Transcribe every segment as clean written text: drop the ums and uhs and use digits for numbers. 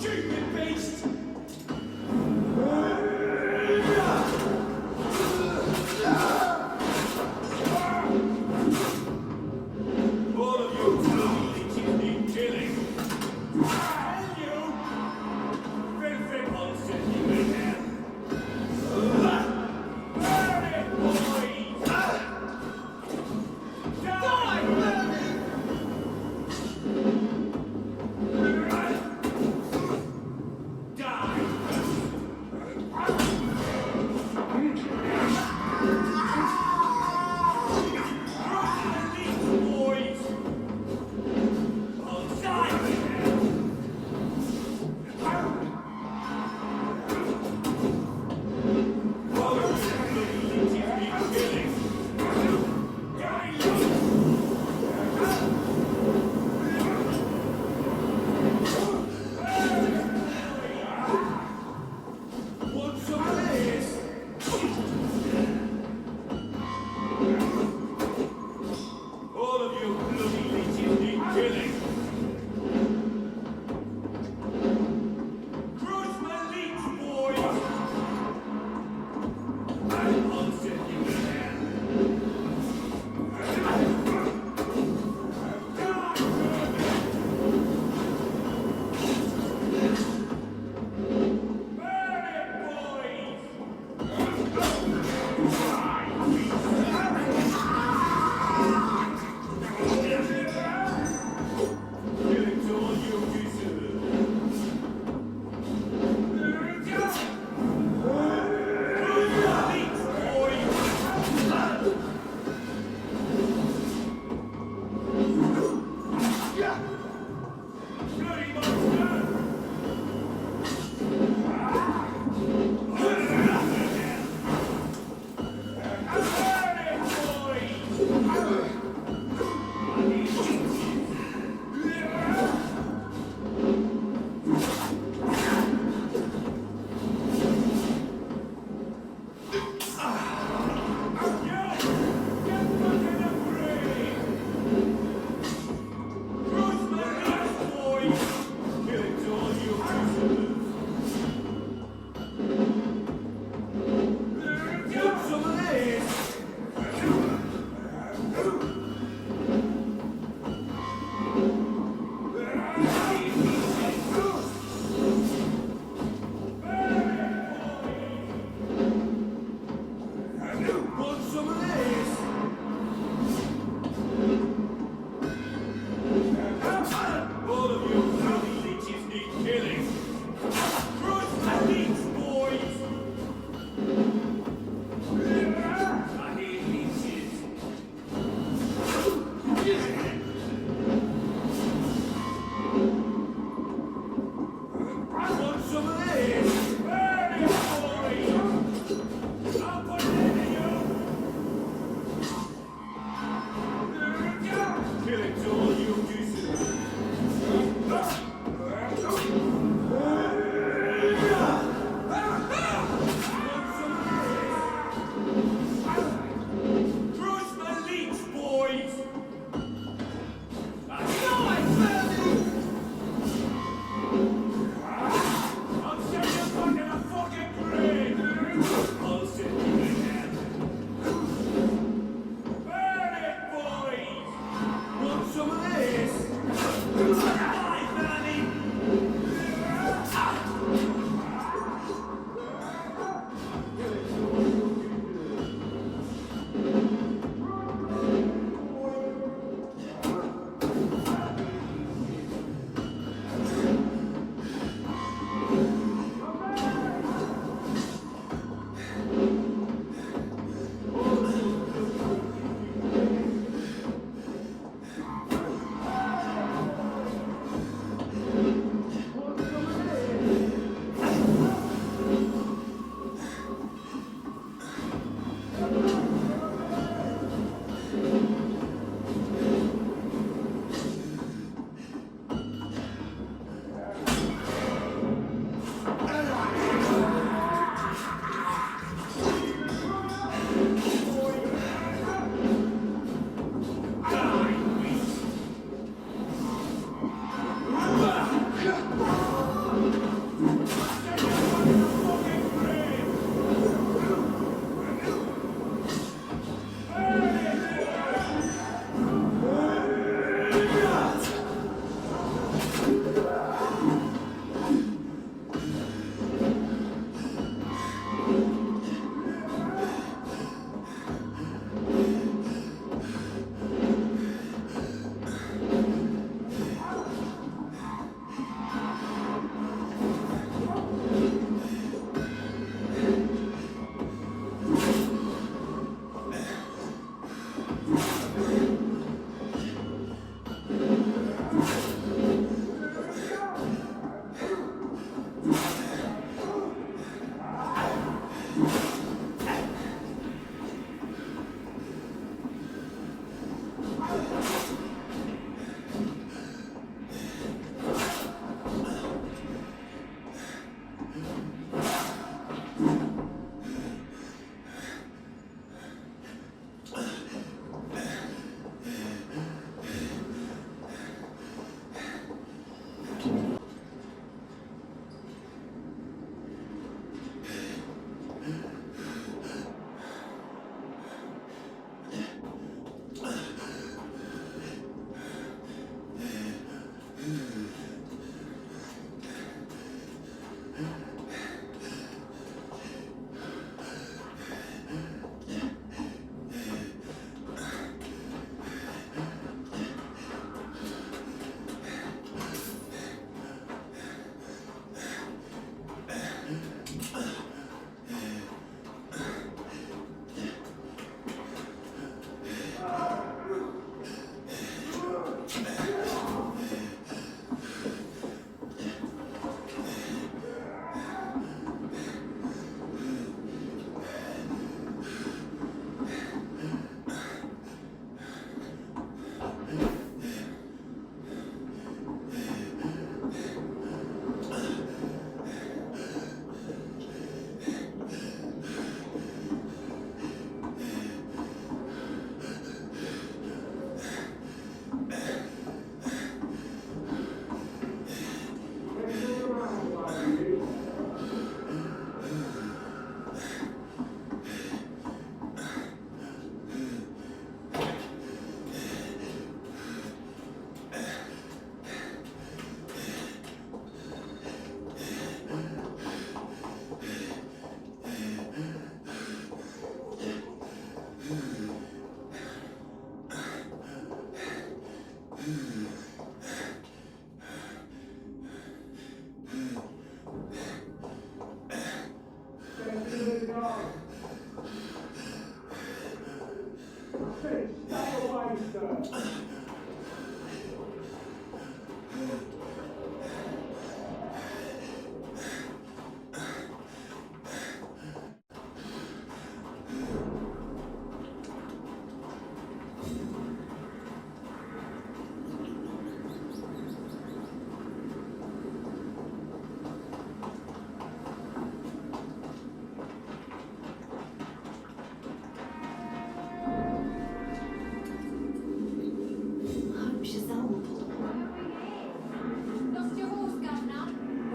stupid beast! All of you leeches need killing. And you! Filthy monster you in there. Burn it, boys! Die, burn it!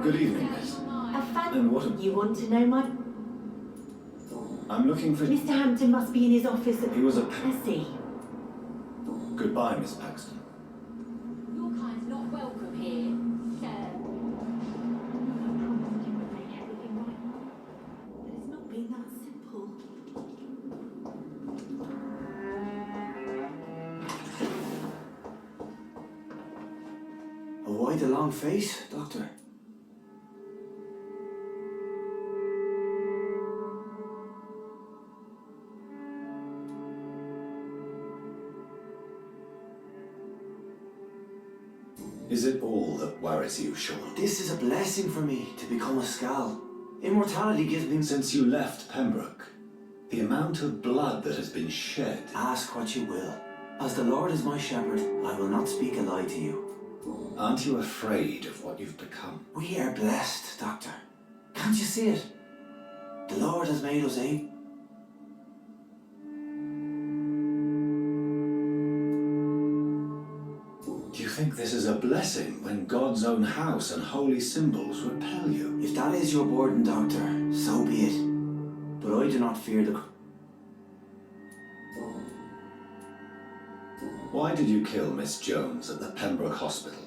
Good evening, miss. A fan. And what? You want to know my... I'm looking for... Mr. Hampton must be in his office at... He was a... I see. Goodbye, Miss Paxton. Your kind's not welcome here, sir. I promised you would make everything right. But it's not been that simple. Avoid the long face, Doctor. Is it all that worries you, Sean? This is a blessing for me to become a Skal. Immortality gives me... Since you left Pembroke, the amount of blood that has been shed... Ask what you will. As the Lord is my shepherd, I will not speak a lie to you. Aren't you afraid of what you've become? We are blessed, Doctor. Can't you see it? The Lord has made us able. Do you think this is a blessing when God's own house and holy symbols repel you? If that is your burden, Doctor, so be it. But I do not fear the... Why did you kill Miss Jones at the Pembroke Hospital?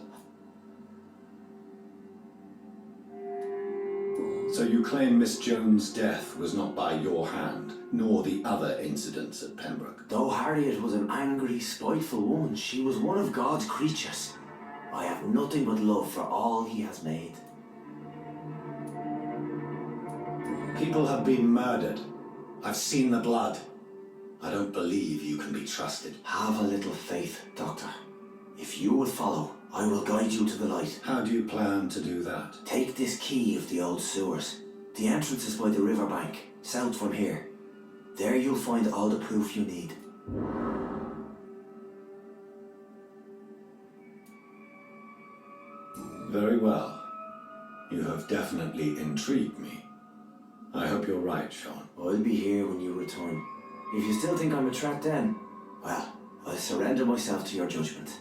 So you claim Miss Jones' death was not by your hand, nor the other incidents at Pembroke? Though Harriet was an angry, spiteful woman, she was one of God's creatures. I have nothing but love for all he has made. People have been murdered. I've seen the blood. I don't believe you can be trusted. Have a little faith, Doctor. If you will follow, I will guide you to the light. How do you plan to do that? Take this key of the old sewers. The entrance is by the riverbank, south from here. There you'll find all the proof you need. Very well. You have definitely intrigued me. I hope you're right, Sean. I'll be here when you return. If you still think I'm a trap then, well, I'll surrender myself to your judgment.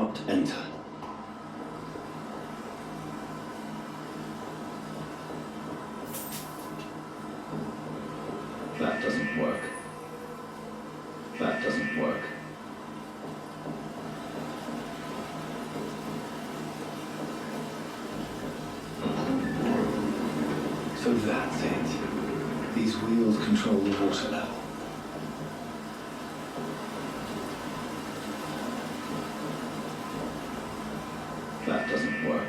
not enter. That doesn't work. That doesn't work. So that's it. These wheels control the water level. That doesn't work.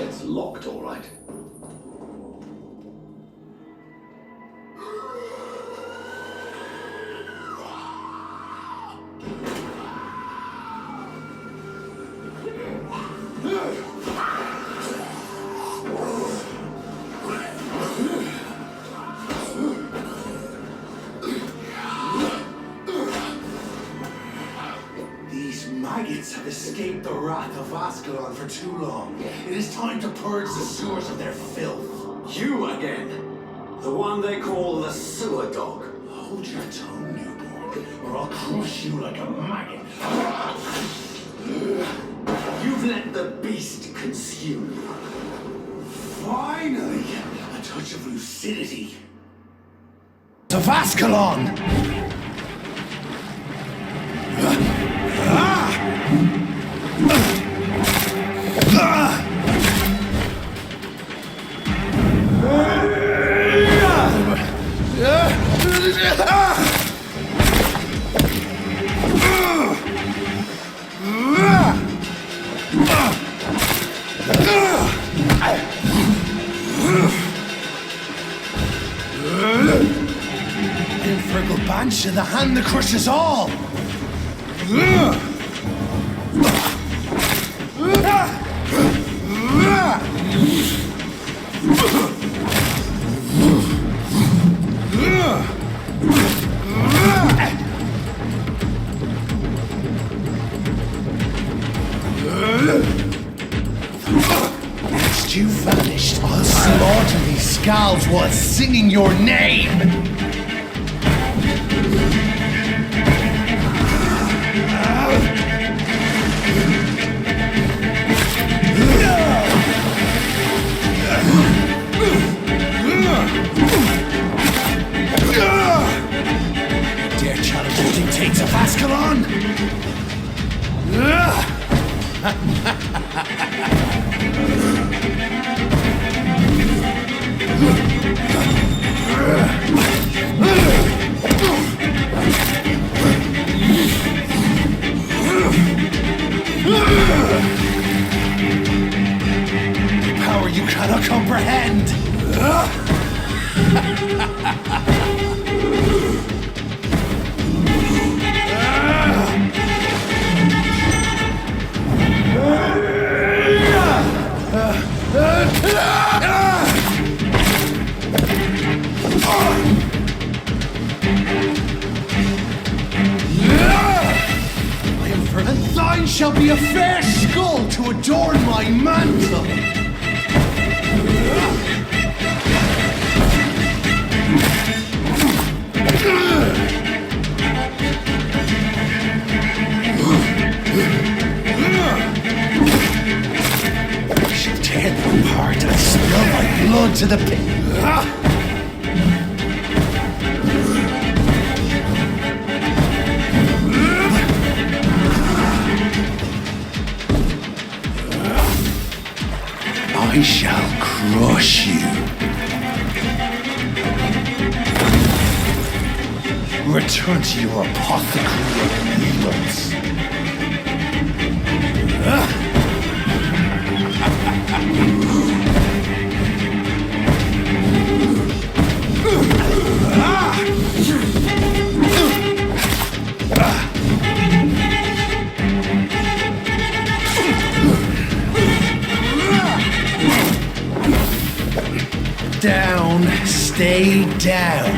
It's locked, all right. Maggots have escaped the wrath of Ascalon for too long. It is time to purge the sewers of their filth. You again! The one they call the sewer dog. Hold your tongue, newborn, or I'll crush you like a maggot. You've let the beast consume you. Finally, a touch of lucidity. Of Ascalon! Infernal Banshee, the hand that crushes all! Next you vanished, I'll slaughter these scalds while singing your name! Dare challenge the dictates of Ascalon? Power you cannot comprehend! And thine shall be a fair skull to adorn my mantle! I shall tear them apart and spill my blood to the pit. I shall crush you. Return to your apothecary of needles. Down, stay down.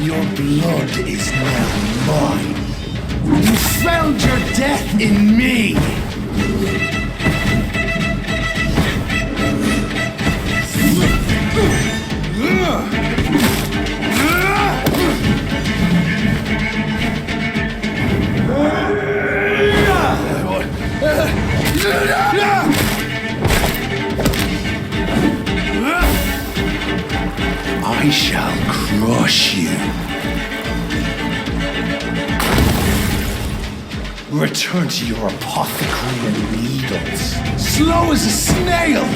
Your blood is now mine. You found your death in me. I shall crush you. Return to your apothecary and needles. Slow as a snail!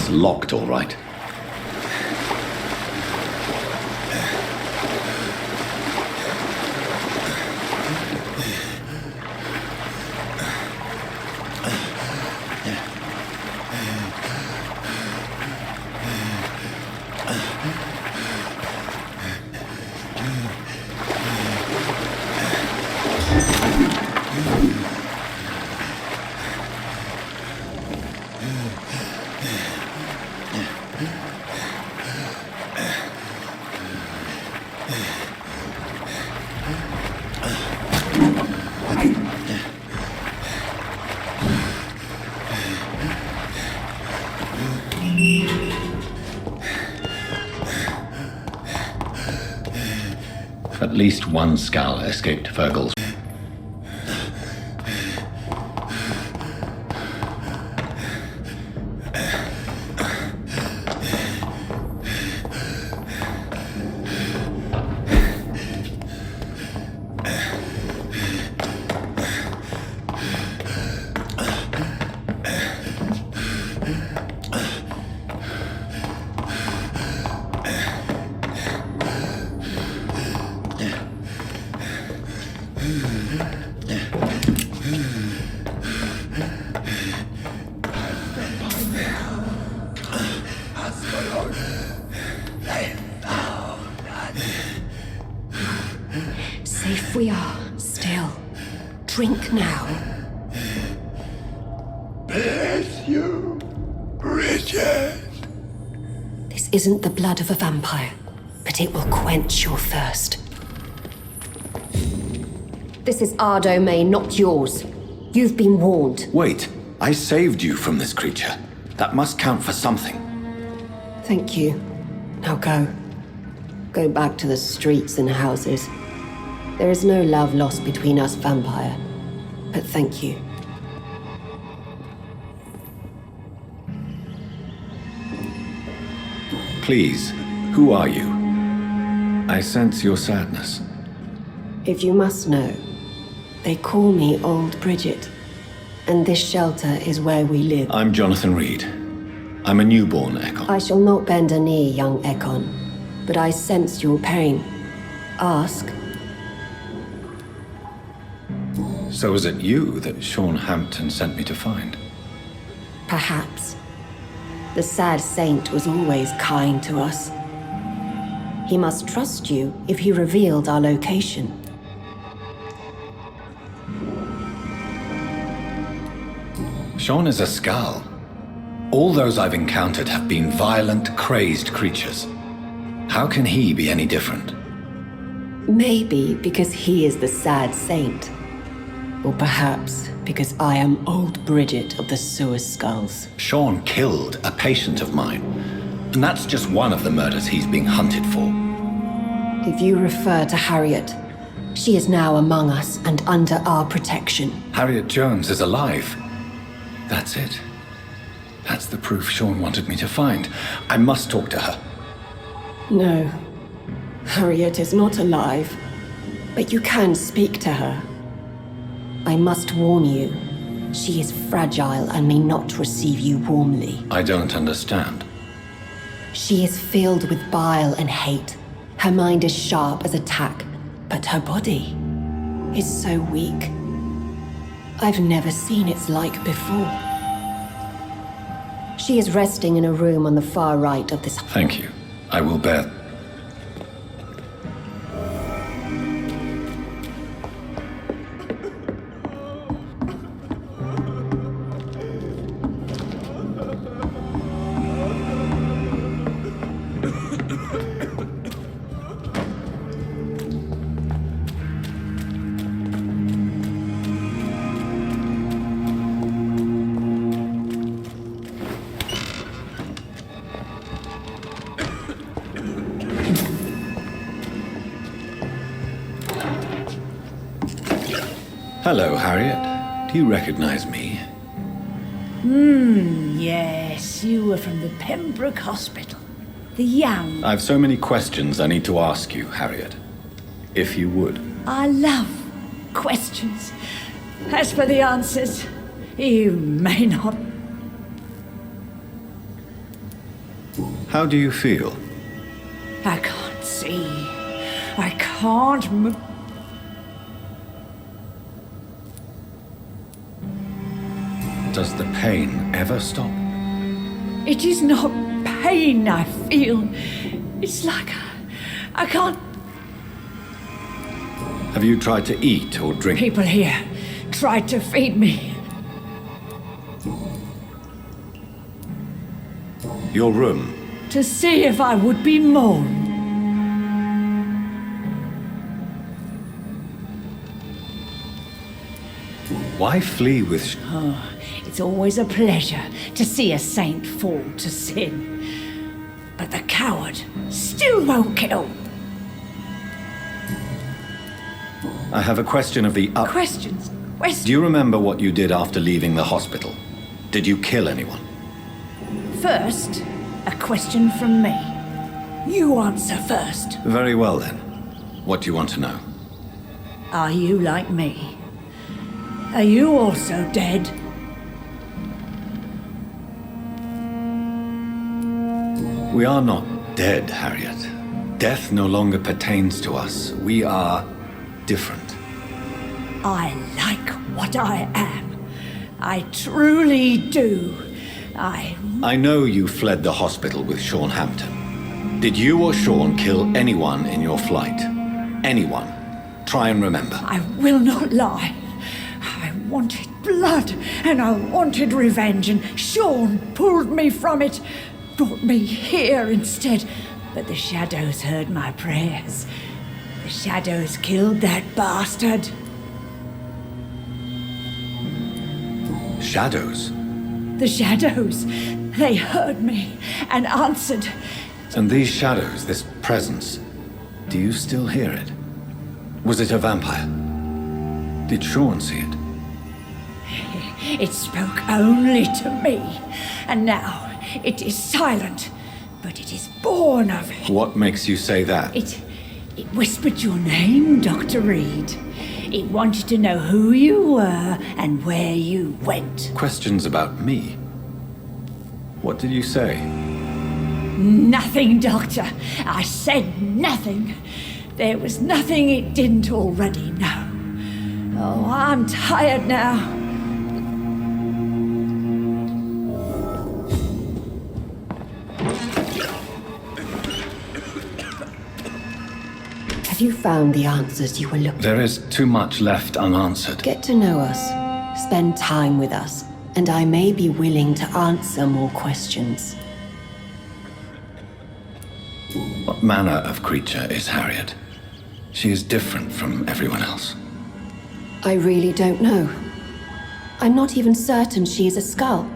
It's locked, all right. At least one skull escaped Fergal's. Safe we are, still. Drink now. Bless you, Bridget. This isn't the blood of a vampire, but it will quench your thirst. This is our domain, not yours. You've been warned. Wait, I saved you from this creature. That must count for something. Thank you. Now go. Go back to the streets and houses. There is no love lost between us, vampire. But thank you. Please, who are you? I sense your sadness. If you must know, they call me Old Bridget. And this shelter is where we live. I'm Jonathan Reed. I'm a newborn Ekon. I shall not bend a knee, young Ekon. But I sense your pain. Ask. So is it you that Sean Hampton sent me to find? Perhaps. The sad saint was always kind to us. He must trust you if he revealed our location. Sean is a skull. All those I've encountered have been violent, crazed creatures. How can he be any different? Maybe because he is the sad saint. Or perhaps because I am Old Bridget of the Sewer Skulls. Sean killed a patient of mine. And that's just one of the murders he's being hunted for. If you refer to Harriet, she is now among us and under our protection. Harriet Jones is alive. That's it. That's the proof Sean wanted me to find. I must talk to her. No. Harriet is not alive. But you can speak to her. I must warn you. She is fragile and may not receive you warmly. I don't understand. She is filled with bile and hate. Her mind is sharp as a tack, but her body is so weak. I've never seen its like before. She is resting in a room on the far right of this. Thank you. I will bear. Hello, Harriet. Do you recognize me? Yes, you were from the Pembroke Hospital. The young. I've so many questions I need to ask you, Harriet. If you would. I love questions. As for the answers, you may not. How do you feel? I can't see. I can't move. Does the pain ever stop? It is not pain I feel. It's like I can't. Have you tried to eat or drink? People here tried to feed me. Your room. To see if I would be mourned. Why flee with... It's always a pleasure to see a saint fall to sin. But the coward still won't kill. I have a question of the up... Questions? Do you remember what you did after leaving the hospital? Did you kill anyone? First, a question from me. You answer first. Very well then. What do you want to know? Are you like me? Are you also dead? We are not dead, Harriet. Death no longer pertains to us. We are different. I like what I am. I truly do. I know you fled the hospital with Sean Hampton. Did you or Sean kill anyone in your flight? Anyone? Try and remember. I will not lie. I wanted blood and I wanted revenge, and Sean pulled me from it, brought me here instead. But the shadows heard my prayers. The shadows killed that bastard. Shadows? The shadows. They heard me and answered. And these shadows, this presence, do you still hear it? Was it a vampire? Did Sean see it? It spoke only to me, and now it is silent, but it is born of it. What makes you say that? It whispered your name, Dr. Reed. It wanted to know who you were and where you went. Questions about me? What did you say? Nothing, Doctor. I said nothing. There was nothing it didn't already know. Oh, I'm tired now. Have you found the answers you were looking for? There is too much left unanswered. Get to know us, spend time with us, and I may be willing to answer more questions. What manner of creature is Harriet? She is different from everyone else. I really don't know. I'm not even certain she is a skull.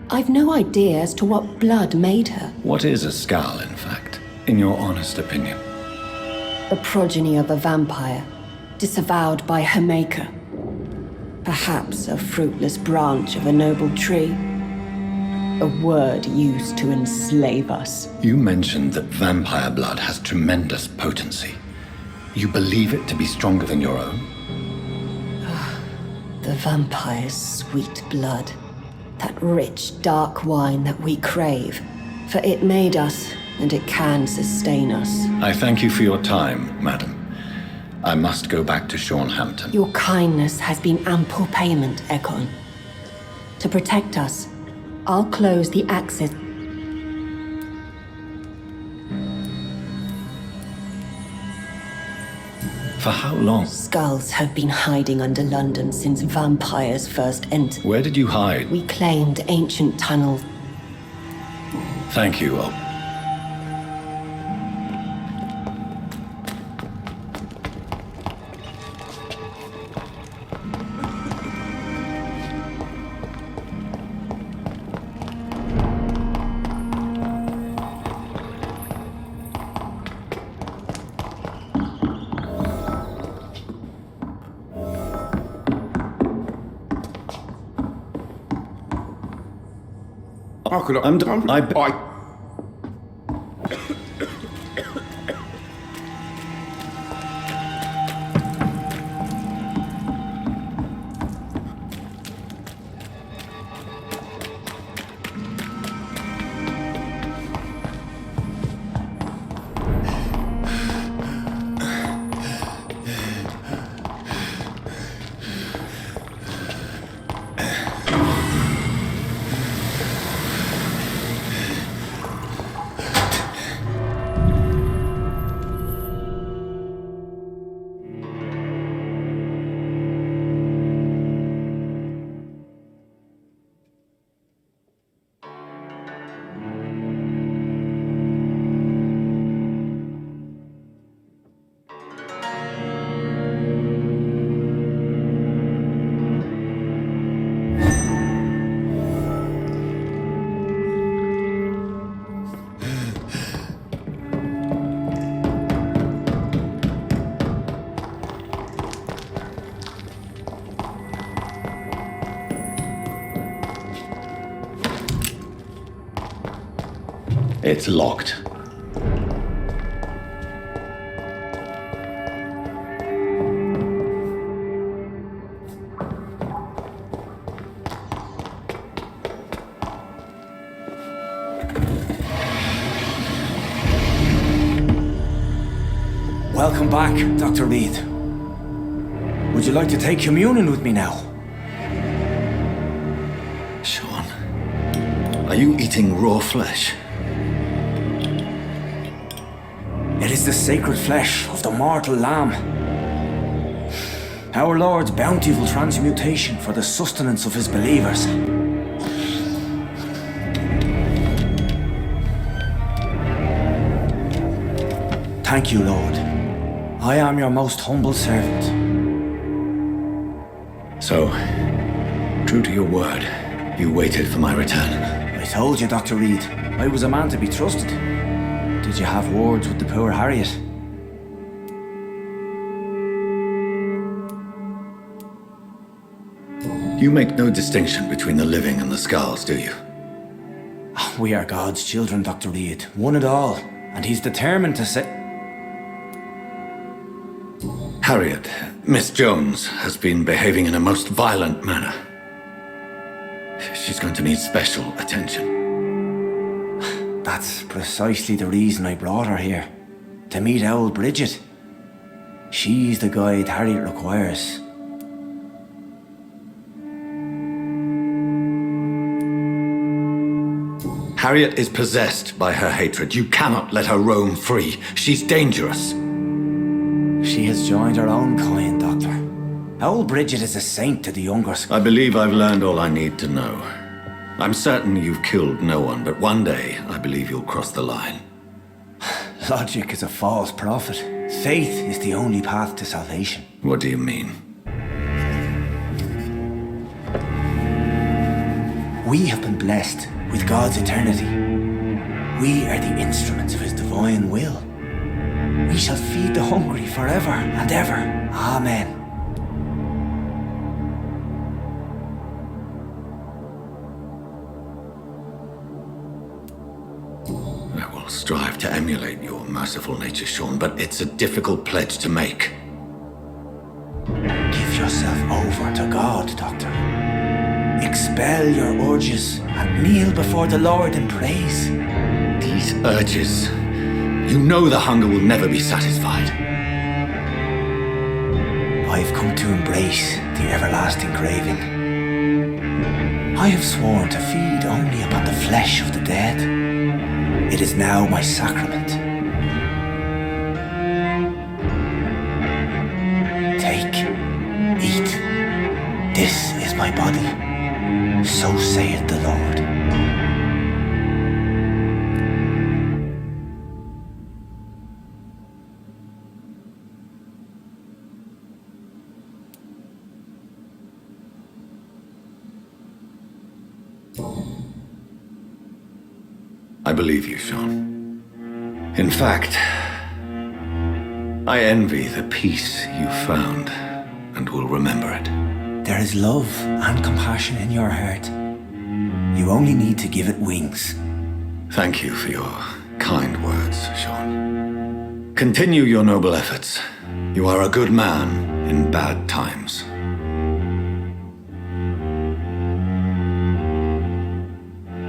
I've no idea as to what blood made her. What is a skull, in fact, in your honest opinion? The progeny of a vampire, disavowed by her maker. Perhaps a fruitless branch of a noble tree. A word used to enslave us. You mentioned that vampire blood has tremendous potency. You believe it to be stronger than your own? The vampire's sweet blood. That rich, dark wine that we crave. For it made us, and it can sustain us. I thank you for your time, madam. I must go back to Sean Hampton. Your kindness has been ample payment, Ekon. To protect us, I'll close the access. For how long? Skulls have been hiding under London since vampires first entered. Where did you hide? We claimed ancient tunnels. Thank you. How could It's locked. Welcome back, Dr. Reed. Would you like to take communion with me now? Sean, are you eating raw flesh? It is the sacred flesh of the mortal lamb. Our Lord's bountiful transmutation for the sustenance of his believers. Thank you, Lord. I am your most humble servant. So, true to your word, you waited for my return. I told you, Dr. Reed, I was a man to be trusted. Did you have words with the poor Harriet? You make no distinction between the living and the skulls, do you? We are God's children, Dr. Reed, one and all, and he's determined to say... Harriet, Miss Jones, has been behaving in a most violent manner. She's going to need special attention. That's precisely the reason I brought her here. To meet old Bridget. She's the guide Harriet requires. Harriet is possessed by her hatred. You cannot let her roam free. She's dangerous. She has joined her own kind, Doctor. Old Bridget is a saint to the younger I believe I've learned all I need to know. I'm certain you've killed no one, but one day I believe you'll cross the line. Logic is a false prophet. Faith is the only path to salvation. What do you mean? We have been blessed with God's eternity. We are the instruments of his divine will. We shall feed the hungry forever and ever. Amen. I will strive to emulate your merciful nature, Sean, but it's a difficult pledge to make. Give yourself over to God, Doctor. Expel your urges and kneel before the Lord in praise. These urges. You know the hunger will never be satisfied. I've come to embrace the everlasting craving. I have sworn to feed only upon the flesh of the dead. It is now my sacrament. Take, eat. This is my body. So saith the Lord. I believe you, Sean. In fact, I envy the peace you found and will remember it. There is love and compassion in your heart. You only need to give it wings. Thank you for your kind words, Sean. Continue your noble efforts. You are a good man in bad times.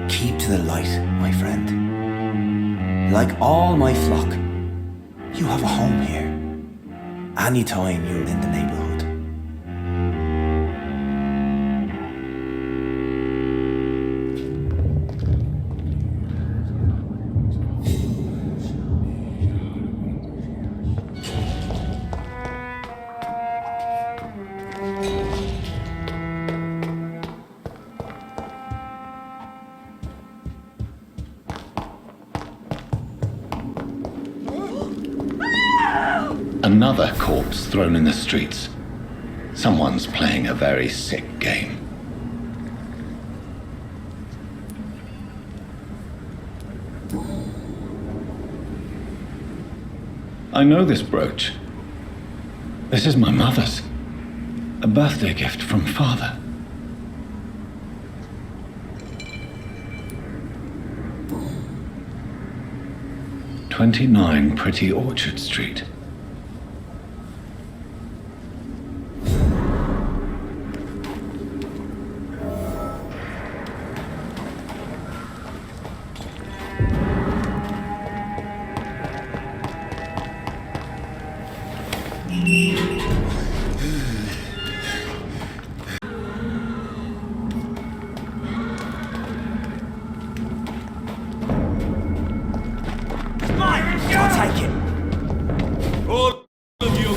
Keep to the light, my friend. Like all my flock, you have a home here. Anytime you're in the neighborhood. Another corpse thrown in the streets. Someone's playing a very sick game. I know this brooch. This is my mother's. A birthday gift from father. 29 Pretty Orchard Street. I'll take it. All of you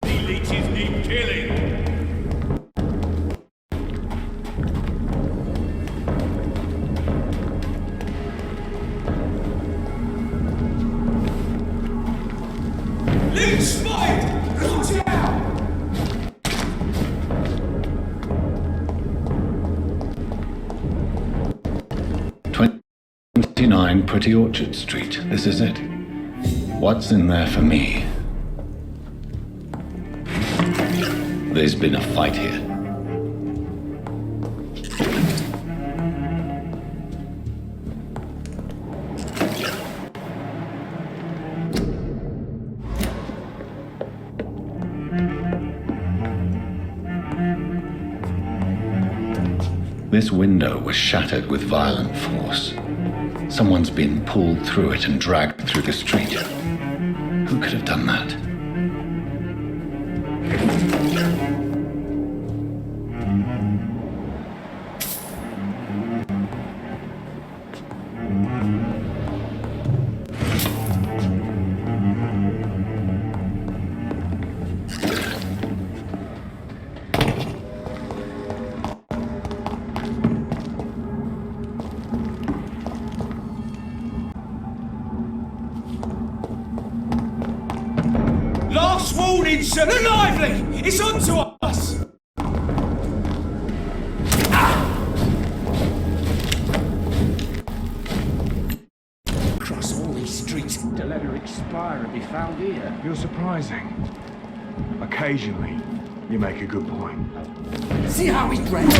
bloody leeches need killing. Leech spite! Watch out! 29 Pretty Orchard Street. This is it. What's in there for me? There's been a fight here. This window was shattered with violent force. Someone's been pulled through it and dragged through the street. Who could have done that? Last warning, sir! Lively! It's on to us! Across all these streets to let her expire and be found here. You're surprising. Occasionally, you make a good point. See how he's dressed?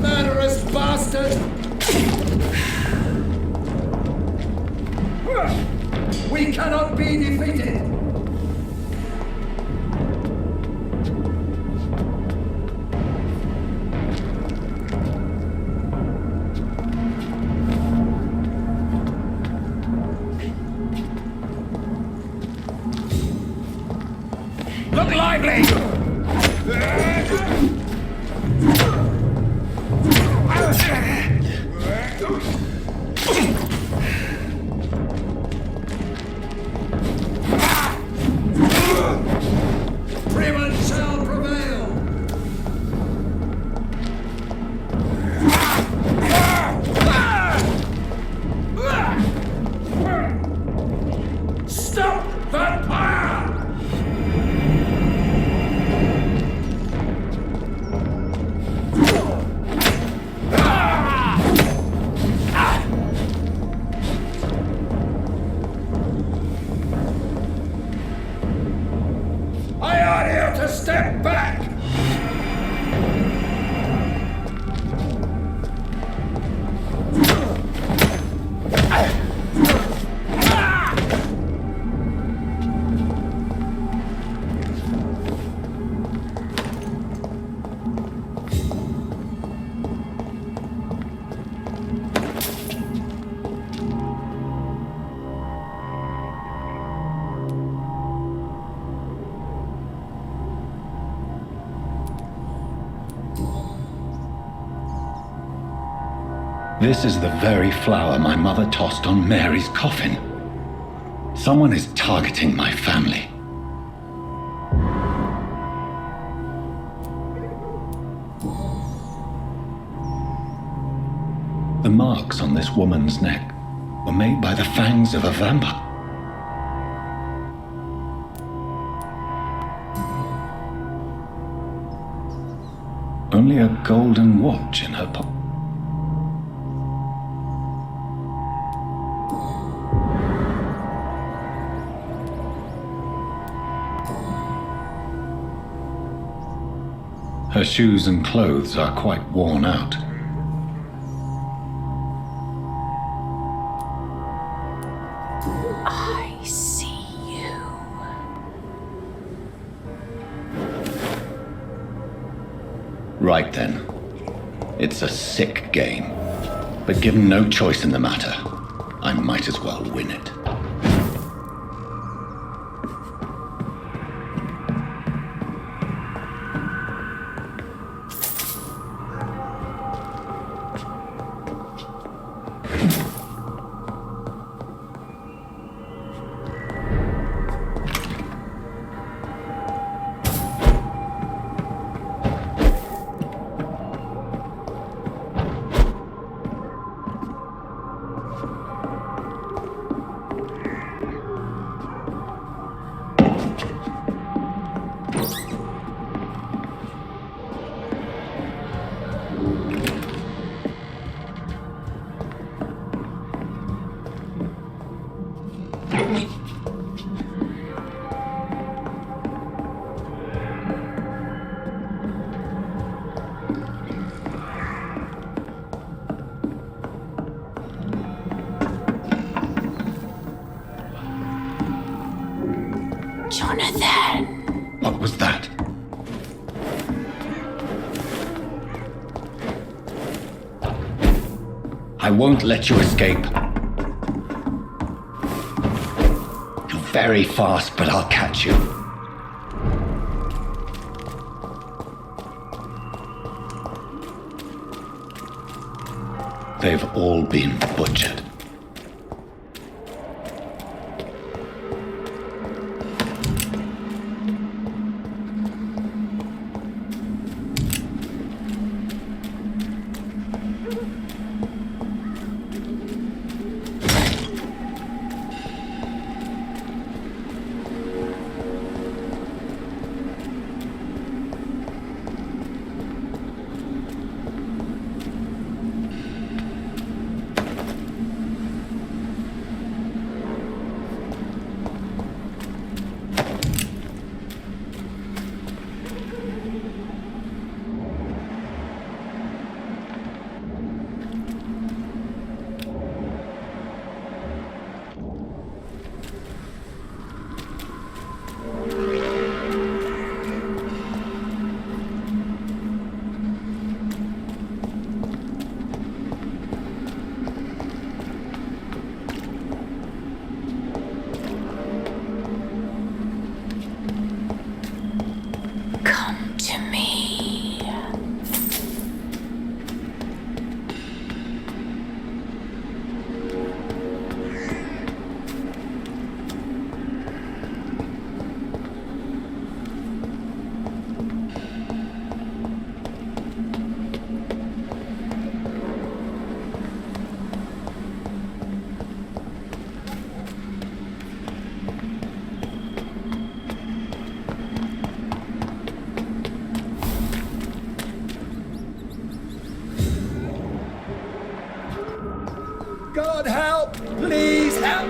Murderous bastard! We cannot be defeated! Look lively! Freeman shall prevail! Stop Vampyr! I ought here to step back! This is the very flower my mother tossed on Mary's coffin. Someone is targeting my family. The marks on this woman's neck were made by the fangs of a vampire. Only a golden watch in her pocket. Her shoes and clothes are quite worn out. I see you. Right then. It's a sick game. But given no choice in the matter, I might as well win it. Jonathan. What was that? I won't let you escape. You're very fast, but I'll catch you. They've all been butchered. Come to me. God help! Please help!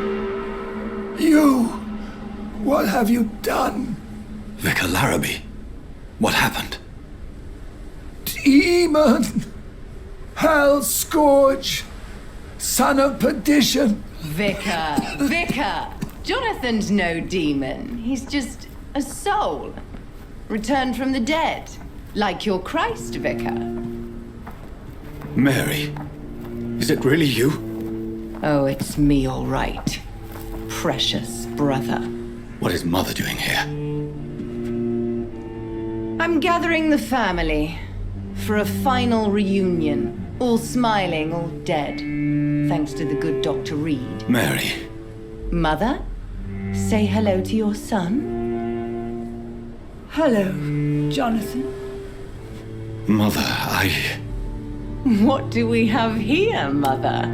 You! What have you done? Vicar Larrabee, what happened? Demon! Hell scourge! Son of perdition! Vicar! Jonathan's no demon. He's just a soul. Returned from the dead. Like your Christ, Vicar. Mary, is it really you? Oh, it's me, all right. Precious brother. What is Mother doing here? I'm gathering the family for a final reunion. All smiling, all dead. Thanks to the good Dr. Reed. Mary. Mother, say hello to your son. Hello, Jonathan. Mother, What do we have here, Mother?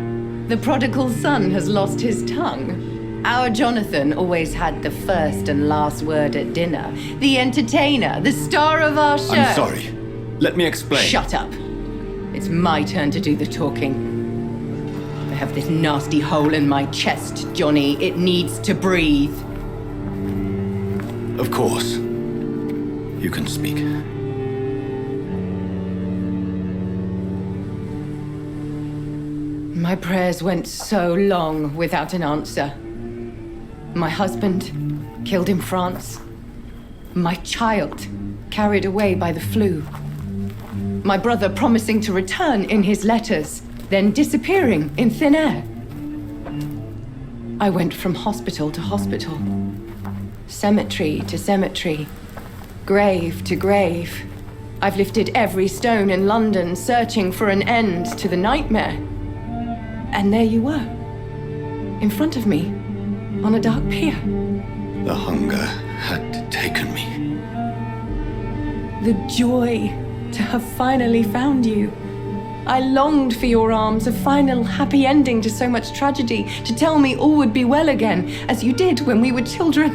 The prodigal son has lost his tongue. Our Jonathan always had the first and last word at dinner. The entertainer, the star of our show. I'm sorry. Let me explain. Shut up. It's my turn to do the talking. I have this nasty hole in my chest, Johnny. It needs to breathe. Of course. You can speak. My prayers went so long without an answer. My husband, killed in France. My child, carried away by the flu. My brother promising to return in his letters, then disappearing in thin air. I went from hospital to hospital, cemetery to cemetery, grave to grave. I've lifted every stone in London, searching for an end to the nightmare. And there you were, in front of me, on a dark pier. The hunger had taken me. The joy to have finally found you. I longed for your arms, a final happy ending to so much tragedy, to tell me all would be well again, as you did when we were children.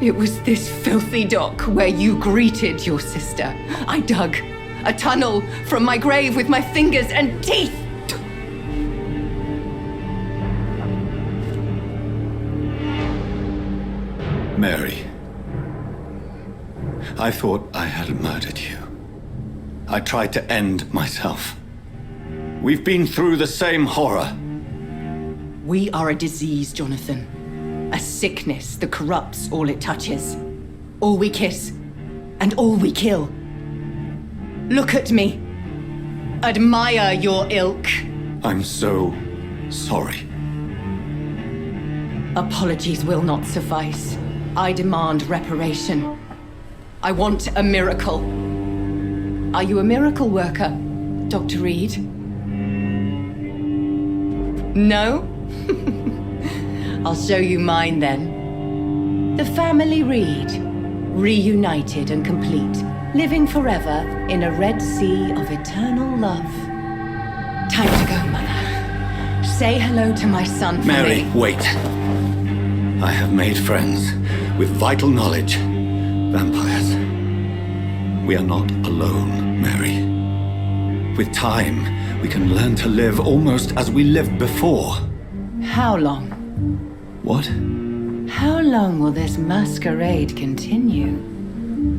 It was this filthy dock where you greeted your sister. I dug a tunnel from my grave with my fingers and teeth. Mary, I thought I had murdered you. I tried to end myself. We've been through the same horror. We are a disease, Jonathan. A sickness that corrupts all it touches. All we kiss, and all we kill. Look at me. Admire your ilk. I'm so sorry. Apologies will not suffice. I demand reparation. I want a miracle. Are you a miracle worker, Dr. Reed? No? I'll show you mine then. The family Reed, reunited and complete, living forever in a red sea of eternal love. Time to go, Mother. Say hello to my son for Mary, me. wait. I have made friends with vital knowledge. Vampires. We are not alone, Mary. With time, we can learn to live almost as we lived before. How long? What? How long will this masquerade continue?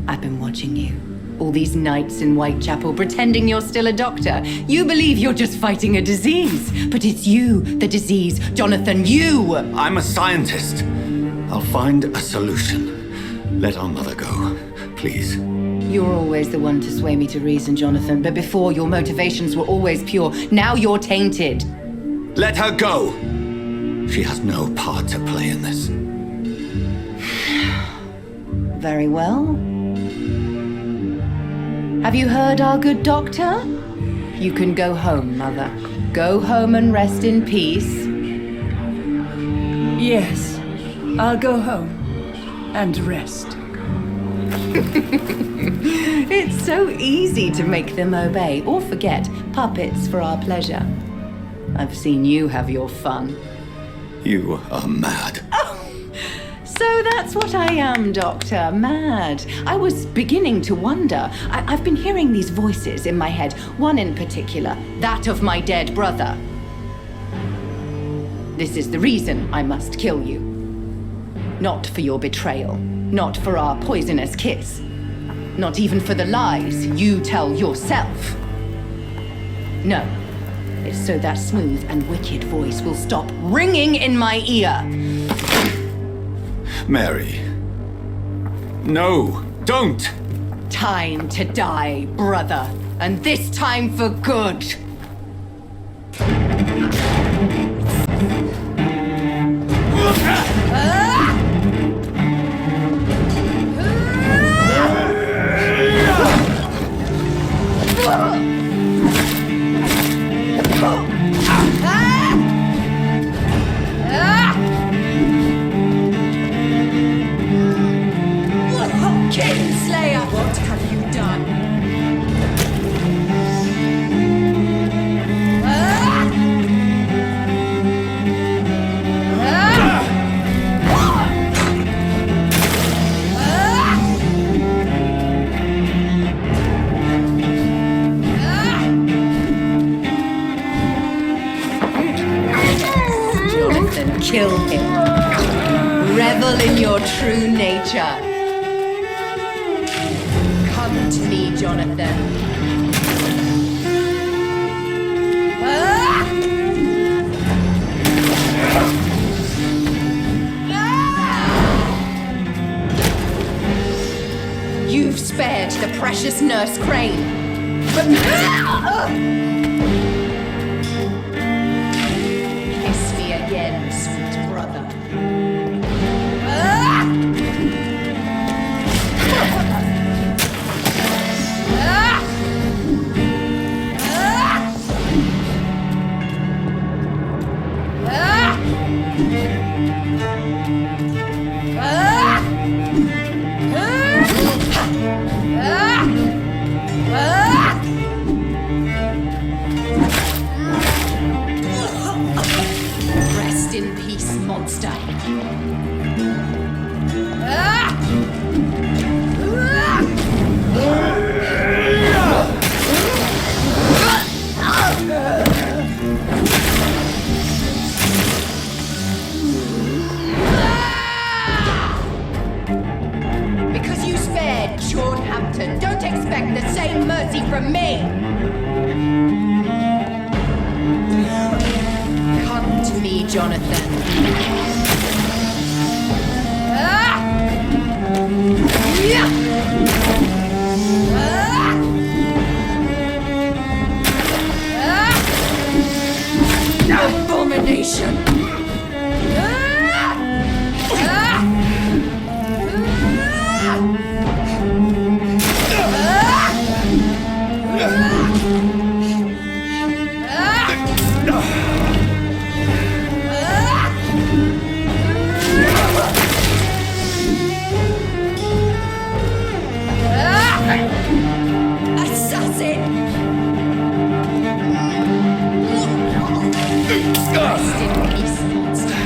I've been watching you. All these nights in Whitechapel pretending you're still a doctor. You believe you're just fighting a disease. But it's you, the disease. Jonathan, you! I'm a scientist. I'll find a solution. Let our mother go, please. You're always the one to sway me to reason, Jonathan. But before, your motivations were always pure. Now you're tainted. Let her go! She has no part to play in this. Very well. Have you heard our good doctor? You can go home, Mother. Go home and rest in peace. Yes, I'll go home and rest. It's so easy to make them obey or forget. Puppets for our pleasure. I've seen you have your fun. You are mad. So that's what I am, Doctor. Mad. I was beginning to wonder. I've been hearing these voices in my head. One in particular, that of my dead brother. This is the reason I must kill you. Not for your betrayal. Not for our poisonous kiss. Not even for the lies you tell yourself. No. It's so that smooth and wicked voice will stop ringing in my ear. Mary. No, don't! Time to die, brother. And this time for good. Kingslayer, what have you done? Jonathan, kill him. Revel in your true nature. Come to me, Jonathan. spared the precious Nurse Crane. But kiss me again, sweet brother. Rest in peace, monster. Because you spared Sean Hampton, don't expect the same mercy from me. Come to me, Jonathan. Abomination! Assassin! Rest in peace, monster.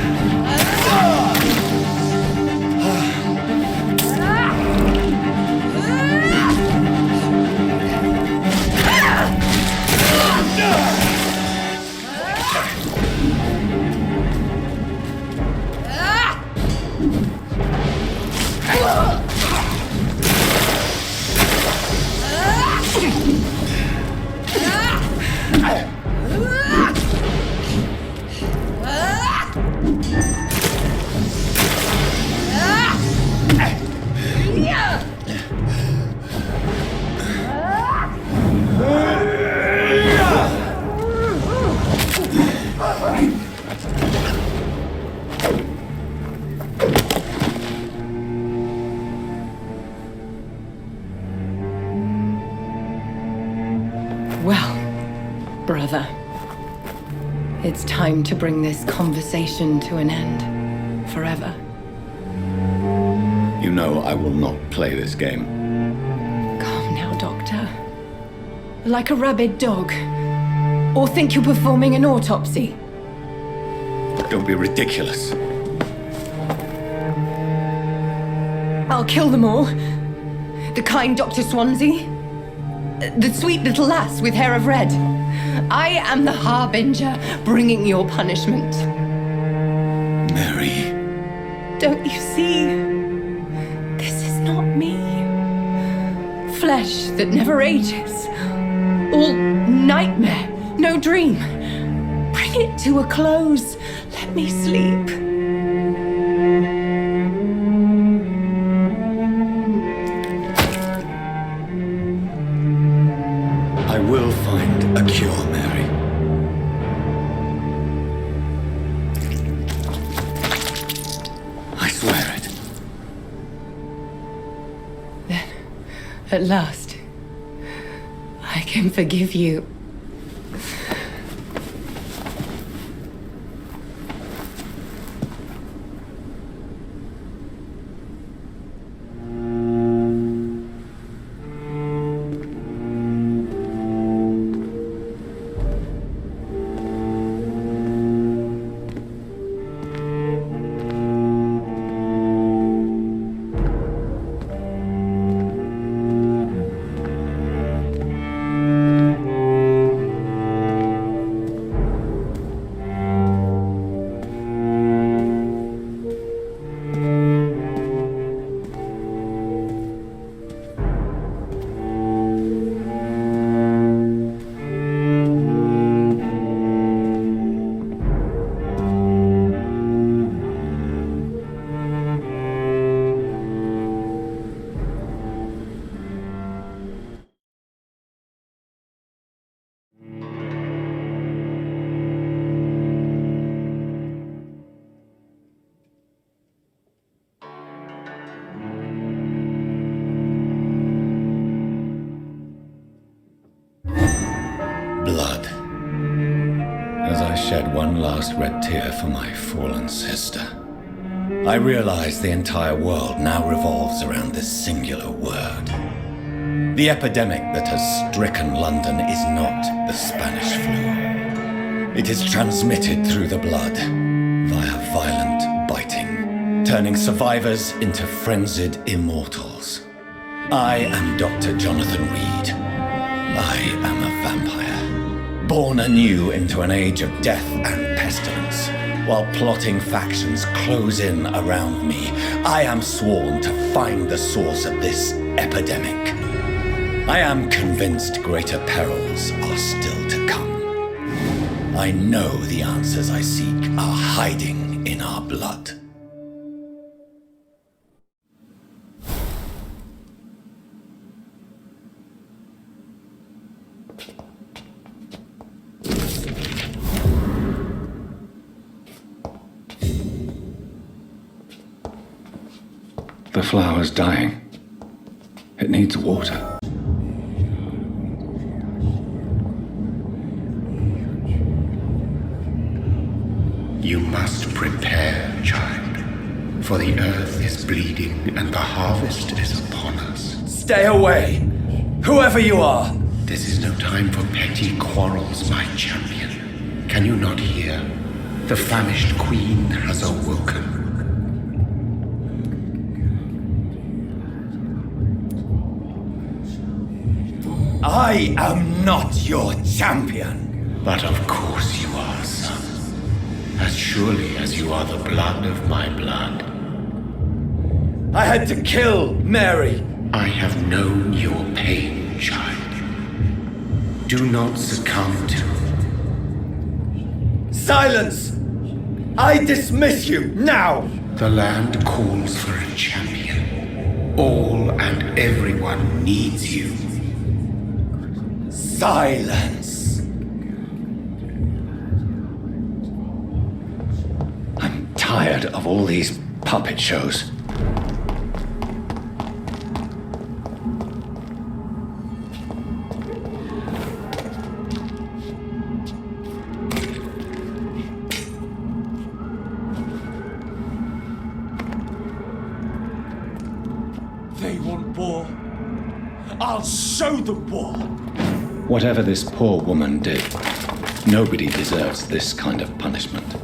Well, brother, it's time to bring this conversation to an end. Forever. You know I will not play this game. Calm now, Doctor. Like a rabid dog. Or think you're performing an autopsy. Don't be ridiculous. I'll kill them all. The kind Dr. Swansea. The sweet little lass with hair of red. I am the Harbinger, bringing your punishment. Mary. Don't you see? This is not me. Flesh that never ages. All nightmare, no dream. Bring it to a close. Let me sleep. I will find a cure, Mary. I swear it. Then, at last, I can forgive you. shed one last red tear for my fallen sister. I realize the entire world now revolves around this singular word. The epidemic that has stricken London is not the Spanish flu. It is transmitted through the blood via violent biting, turning survivors into frenzied immortals. I am Dr. Jonathan Reed. I am a vampire, born anew into an age of death and pestilence. While plotting factions close in around me, I am sworn to find the source of this epidemic. I am convinced greater perils are still to come. I know the answers I seek are hiding in our blood. The flower's dying. It needs water. You must prepare, child, for the earth is bleeding and the harvest is upon us. Stay away! Whoever you are! This is no time for petty quarrels, my champion. Can you not hear? The famished queen has awoken. I am not your champion! But of course you are, son. As surely as you are the blood of my blood. I had to kill Mary! I have known your pain, child. Do not succumb to... Silence! I dismiss you, now! The land calls for a champion. All and everyone needs you. Silence! I'm tired of all these puppet shows. They want war. I'll show them war. Whatever this poor woman did, nobody deserves this kind of punishment.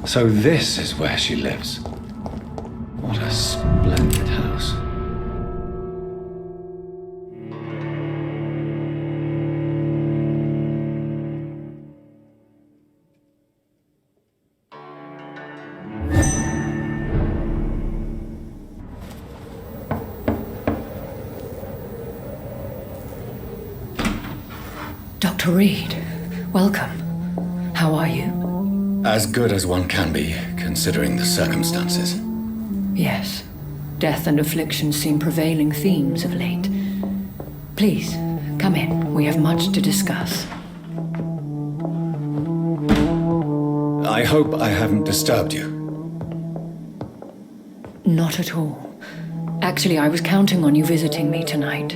So this is where she lives. What a splendid house. Dr. Reed, welcome. How are you? As good as one can be, considering the circumstances. Yes. Death and affliction seem prevailing themes of late. Please, come in. We have much to discuss. I hope I haven't disturbed you. Not at all. Actually, I was counting on you visiting me tonight.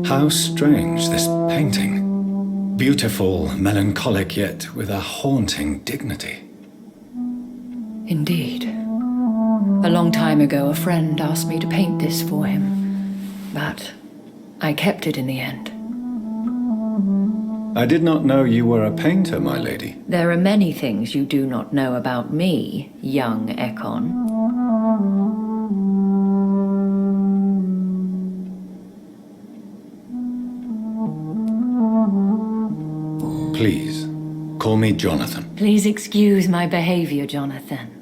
How strange, this painting. Beautiful, melancholic, yet with a haunting dignity. Indeed. A long time ago, a friend asked me to paint this for him, but I kept it in the end. I did not know you were a painter, my lady. There are many things you do not know about me, young Ekon. Please, call me Jonathan. Please excuse my behavior, Jonathan.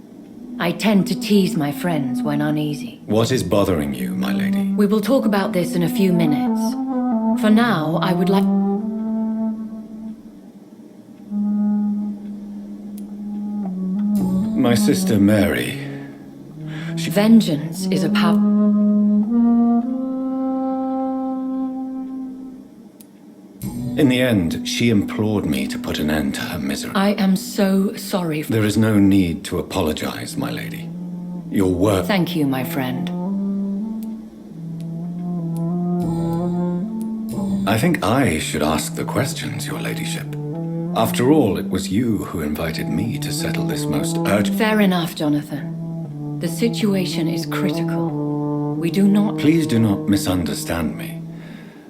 I tend to tease my friends when uneasy. What is bothering you, my lady? We will talk about this in a few minutes. For now, I would like... My sister Mary. Vengeance is a power... In the end, she implored me to put an end to her misery. I am so sorry. There is no need to apologize, my lady. Your work... Thank you, my friend. I think I should ask the questions, your ladyship. After all, it was you who invited me to settle this most urgent... Fair enough, Jonathan. The situation is critical. We do not... Please do not misunderstand me.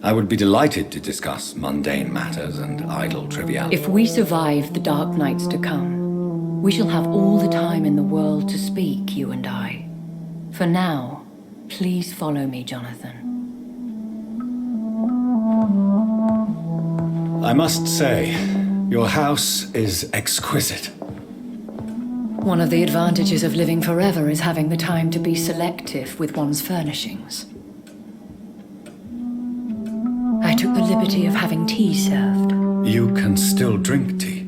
I would be delighted to discuss mundane matters and idle triviality. If we survive the dark nights to come, we shall have all the time in the world to speak, you and I. For now, please follow me, Jonathan. I must say, your house is exquisite. One of the advantages of living forever is having the time to be selective with one's furnishings. I took the liberty of having tea served. You can still drink tea.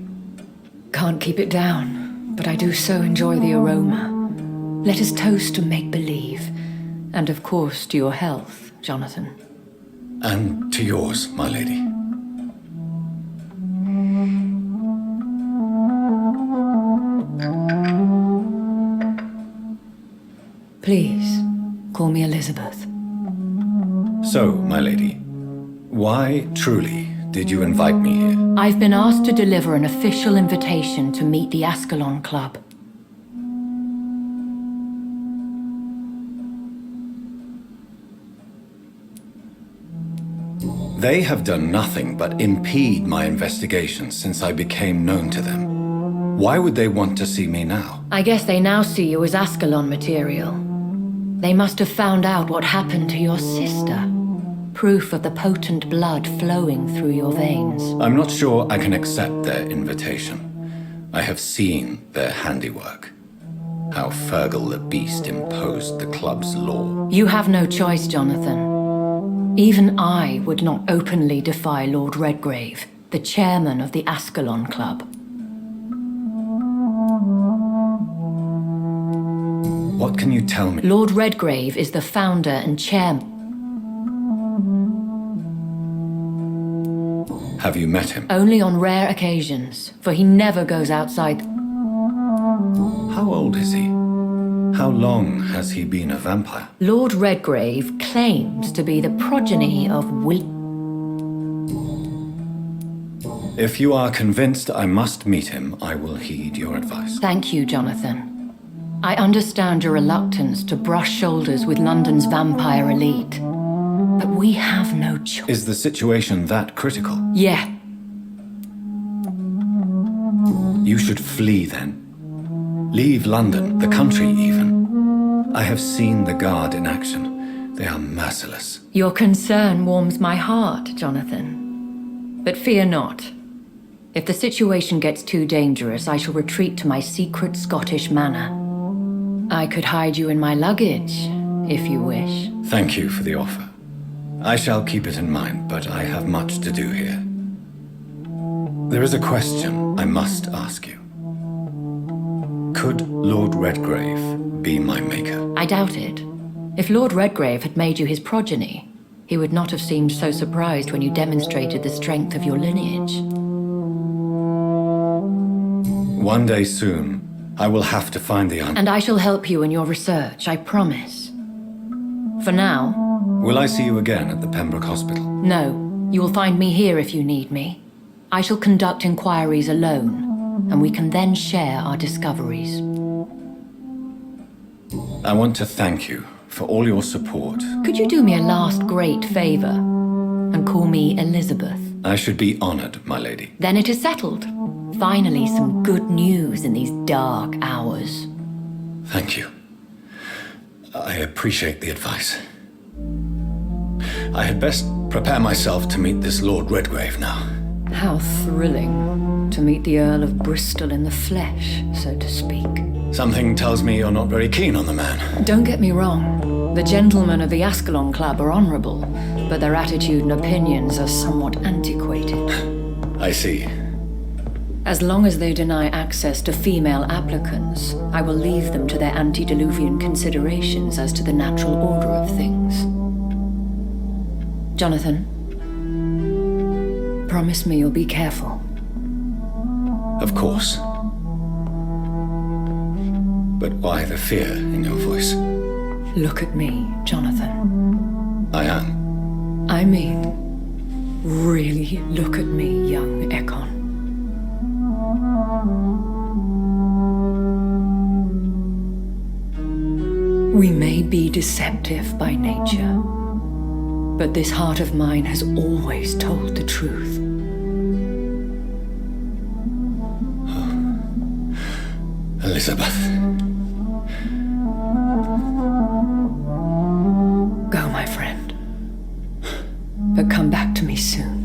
Can't keep it down, but I do so enjoy the aroma. Let us toast to make-believe. And of course to your health, Jonathan. And to yours, my lady. Please, call me Elizabeth. So, my lady, why, truly, did you invite me here? I've been asked to deliver an official invitation to meet the Ascalon Club. They have done nothing but impede my investigations since I became known to them. Why would they want to see me now? I guess they now see you as Ascalon material. They must have found out what happened to your sister. Proof of the potent blood flowing through your veins. I'm not sure I can accept their invitation. I have seen their handiwork. How Fergal the Beast imposed the club's law. You have no choice, Jonathan. Even I would not openly defy Lord Redgrave, the chairman of the Ascalon Club. What can you tell me? Lord Redgrave is the founder and chairman. Have you met him? Only on rare occasions, for he never goes outside. How old is he? How long has he been a vampire? Lord Redgrave claims to be the progeny of If you are convinced I must meet him, I will heed your advice. Thank you, Jonathan. I understand your reluctance to brush shoulders with London's vampire elite. But we have no choice. Is the situation that critical? Yeah. You should flee then. Leave London, the country even. I have seen the Guard in action. They are merciless. Your concern warms my heart, Jonathan. But fear not. If the situation gets too dangerous, I shall retreat to my secret Scottish manor. I could hide you in my luggage, if you wish. Thank you for the offer. I shall keep it in mind, but I have much to do here. There is a question I must ask you. Could Lord Redgrave be my maker? I doubt it. If Lord Redgrave had made you his progeny, he would not have seemed so surprised when you demonstrated the strength of your lineage. One day soon, I will have to find the answer. And I shall help you in your research, I promise. For now... Will I see you again at the Pembroke Hospital? No. You will find me here if you need me. I shall conduct inquiries alone, and we can then share our discoveries. I want to thank you for all your support. Could you do me a last great favor and call me Elizabeth? I should be honored, my lady. Then it is settled. Finally, some good news in these dark hours. Thank you. I appreciate the advice. I had best prepare myself to meet this Lord Redgrave now. How thrilling to meet the Earl of Bristol in the flesh, so to speak. Something tells me you're not very keen on the man. Don't get me wrong. The gentlemen of the Ascalon Club are honorable, but their attitude and opinions are somewhat antiquated. I see. As long as they deny access to female applicants, I will leave them to their antediluvian considerations as to the natural order of things. Jonathan, promise me you'll be careful. Of course. But why the fear in your voice? Look at me, Jonathan. I am. I mean, really look at me, young Ekon. We may be deceptive by nature, but this heart of mine has always told the truth. Oh. Elizabeth. Go, my friend. But come back to me soon.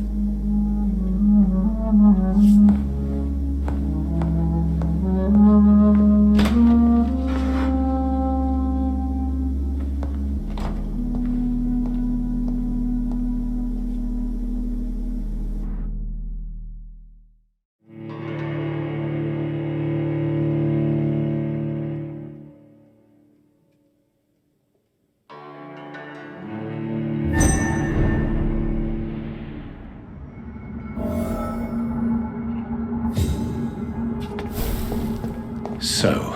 So,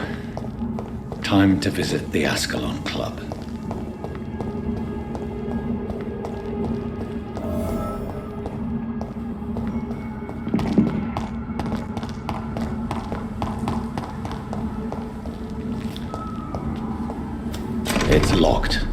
time to visit the Ascalon Club. It's locked.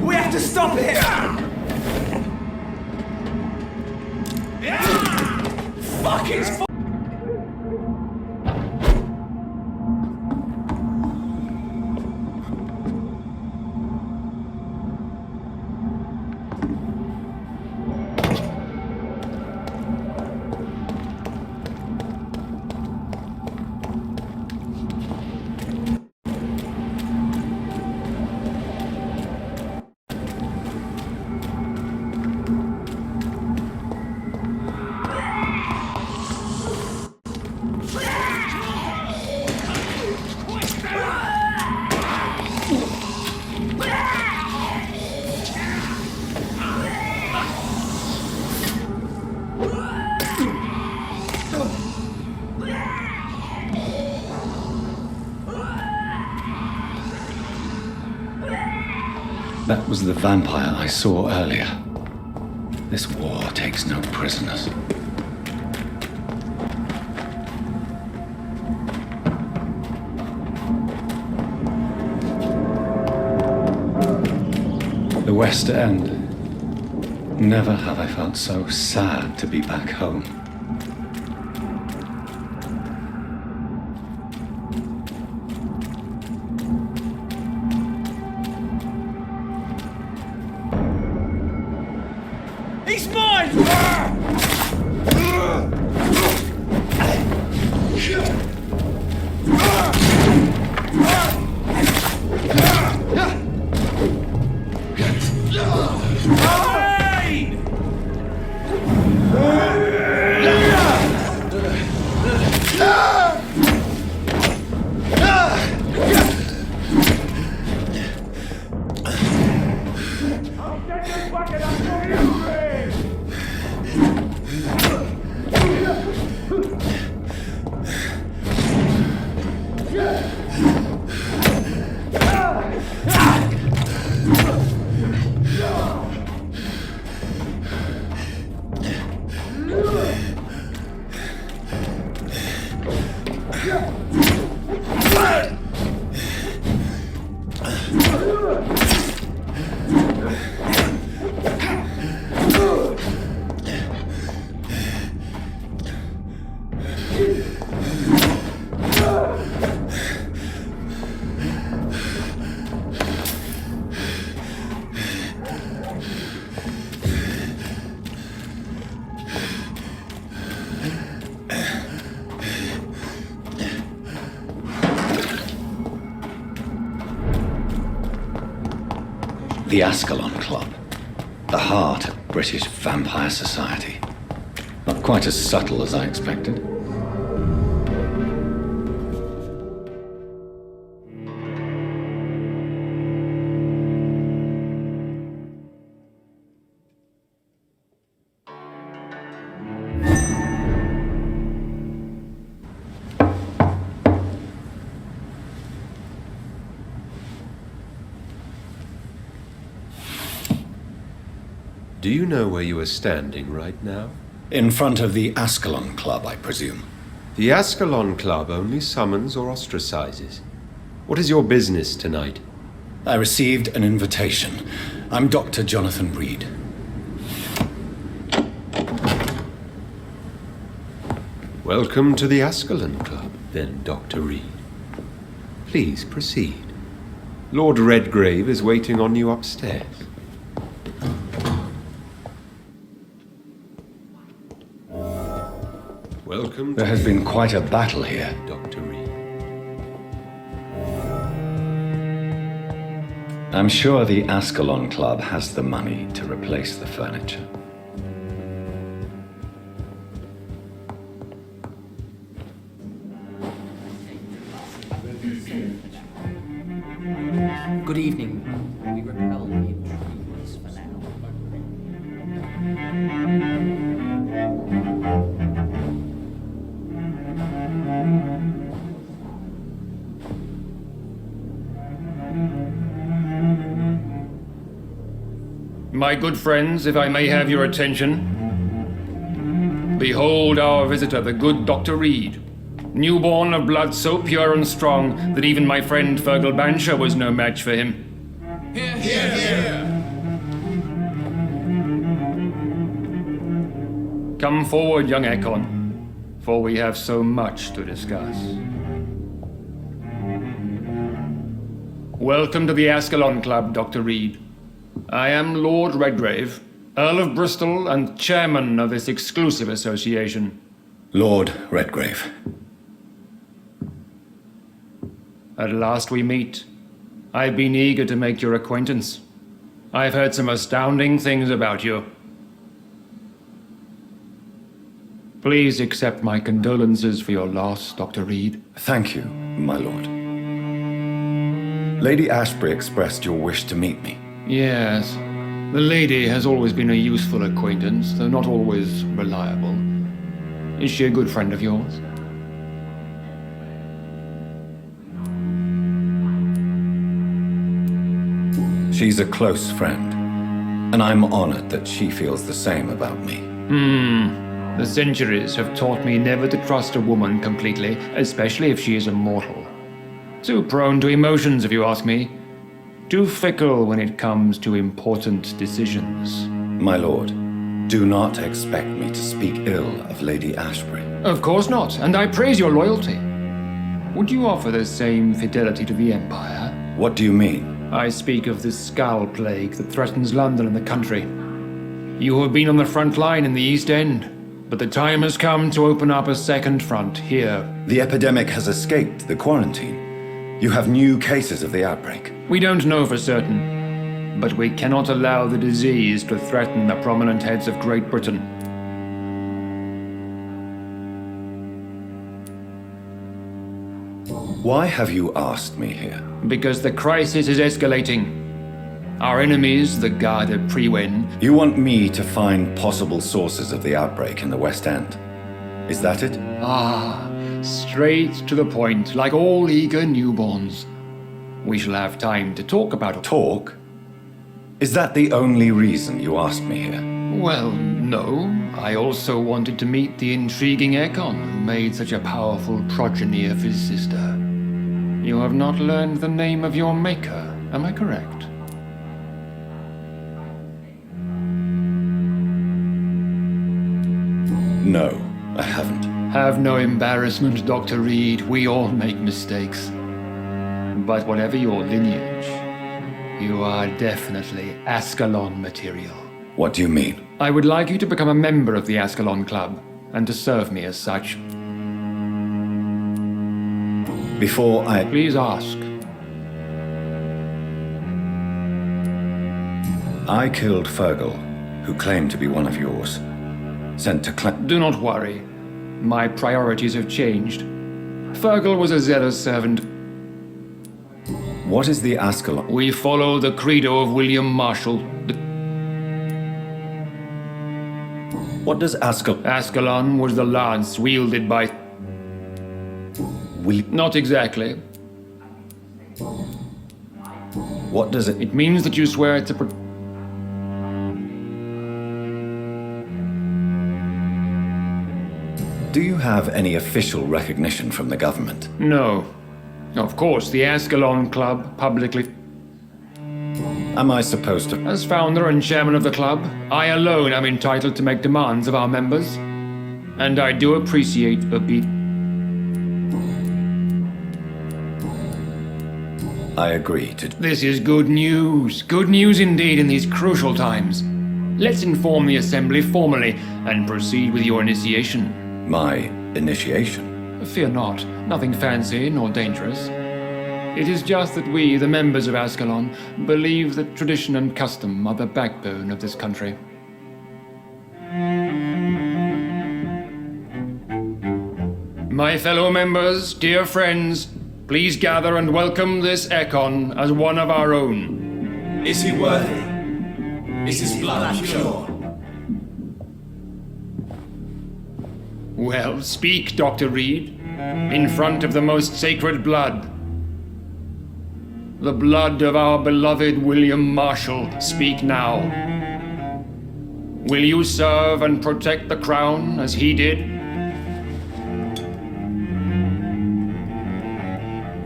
We have to stop it! Fuck it! That was the vampire I saw earlier. This war takes no prisoners. The West End. Never have I felt so sad to be back home. He's mine! The Ascalon Club. The heart of British vampire society. Not quite as subtle as I expected. Do you know where you are standing right now? In front of the Ascalon Club, I presume. The Ascalon Club only summons or ostracizes. What is your business tonight? I received an invitation. I'm Dr. Jonathan Reed. Welcome to the Ascalon Club, then, Dr. Reed. Please proceed. Lord Redgrave is waiting on you upstairs. Welcome. There has been quite a battle here. Dr. Reed. I'm sure the Ascalon Club has the money to replace the furniture. Good evening. We repel the intruders for now. My good friends, if I may have your attention. Behold our visitor, the good Dr. Reed. Newborn of blood so pure and strong that even my friend Fergal Bansher was no match for him. Here, here, here. Come forward, young Ekon, for we have so much to discuss. Welcome to the Ascalon Club, Dr. Reed. I am Lord Redgrave, Earl of Bristol and chairman of this exclusive association. Lord Redgrave. At last we meet. I've been eager to make your acquaintance. I've heard some astounding things about you. Please accept my condolences for your loss, Dr. Reed. Thank you, my lord. Lady Ashbury expressed your wish to meet me. Yes. The lady has always been a useful acquaintance, though not always reliable. Is she a good friend of yours? She's a close friend, and I'm honored that she feels the same about me. The centuries have taught me never to trust a woman completely, especially if she is a mortal. Too prone to emotions, if you ask me. Too fickle when it comes to important decisions. My lord, do not expect me to speak ill of Lady Ashbury. Of course not, and I praise your loyalty. Would you offer the same fidelity to the Empire? What do you mean? I speak of the Skull Plague that threatens London and the country. You have been on the front line in the East End, but the time has come to open up a second front here. The epidemic has escaped the quarantine. You have new cases of the outbreak. We don't know for certain, but we cannot allow the disease to threaten the prominent heads of Great Britain. Why have you asked me here? Because the crisis is escalating. Our enemies, the Garda Priwen... You want me to find possible sources of the outbreak in the West End? Is that it? Ah, straight to the point, like all eager newborns. We shall have time to talk about it. Talk? Is that the only reason you asked me here? Well, no. I also wanted to meet the intriguing Ekon who made such a powerful progeny of his sister. You have not learned the name of your maker, am I correct? No, I haven't. Have no embarrassment, Dr. Reed. We all make mistakes. But whatever your lineage, you are definitely Ascalon material. What do you mean? I would like you to become a member of the Ascalon Club, and to serve me as such. Before I... Please ask. I killed Fergal, who claimed to be one of yours. Sent to Do not worry. My priorities have changed. Fergal was a zealous servant. What is the Ascalon? We follow the credo of William Marshall. What does Ascalon was the lance wielded by... Not exactly. What does it... It means that you swear to... Do you have any official recognition from the government? No. Of course, the Ascalon Club publicly... Am I supposed to... As founder and chairman of the club, I alone am entitled to make demands of our members. And I do appreciate a bit... I agree to... This is good news. Good news indeed in these crucial times. Let's inform the Assembly formally and proceed with your initiation. My initiation? Fear not. Nothing fancy nor dangerous. It is just that we, the members of Ascalon, believe that tradition and custom are the backbone of this country. My fellow members, dear friends, please gather and welcome this Ekon as one of our own. Is he worthy? Is his blood pure? Well, speak, Dr. Reed, in front of the most sacred blood. The blood of our beloved William Marshall. Speak now. Will you serve and protect the crown as he did?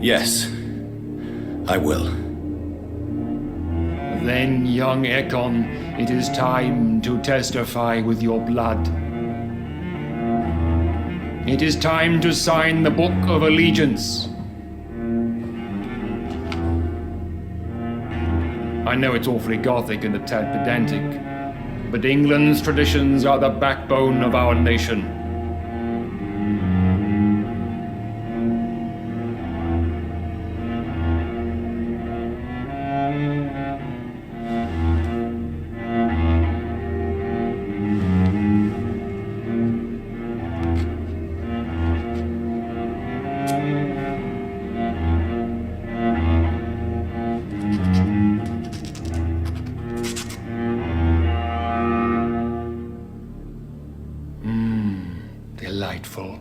Yes, I will. Then, young Ekon, it is time to testify with your blood. It is time to sign the Book of Allegiance. I know it's awfully gothic and a tad pedantic, but England's traditions are the backbone of our nation. Delightful.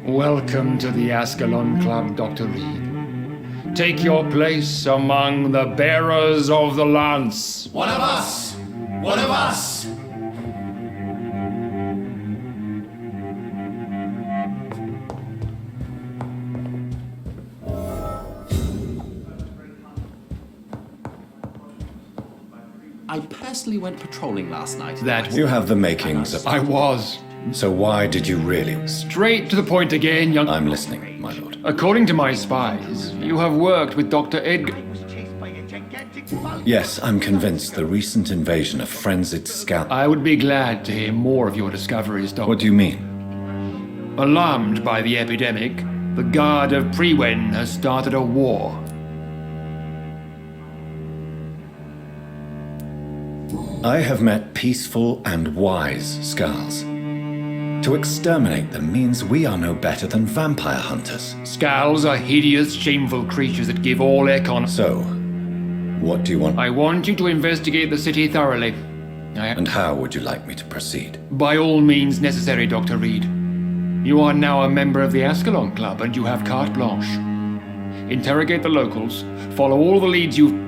Welcome to the Ascalon Club, Dr. Reed. Take your place among the bearers of the lance. One of us! One of us! I personally went patrolling last night. That You have the makings of... I was. So why did you really... Straight to the point again, young... I'm listening, my lord. According to my spies, you have worked with Dr. Edgar... Yes, I'm convinced the recent invasion of frenzied scout... I would be glad to hear more of your discoveries, Doctor. What do you mean? Alarmed by the epidemic, the Guard of Prewen has started a war. I have met peaceful and wise Skulls. To exterminate them means we are no better than vampire hunters. Skulls are hideous, shameful creatures that give all Ekon... So, what do you want? I want you to investigate the city thoroughly. And how would you like me to proceed? By all means necessary, Dr. Reed. You are now a member of the Ascalon Club and you have carte blanche. Interrogate the locals, follow all the leads you've...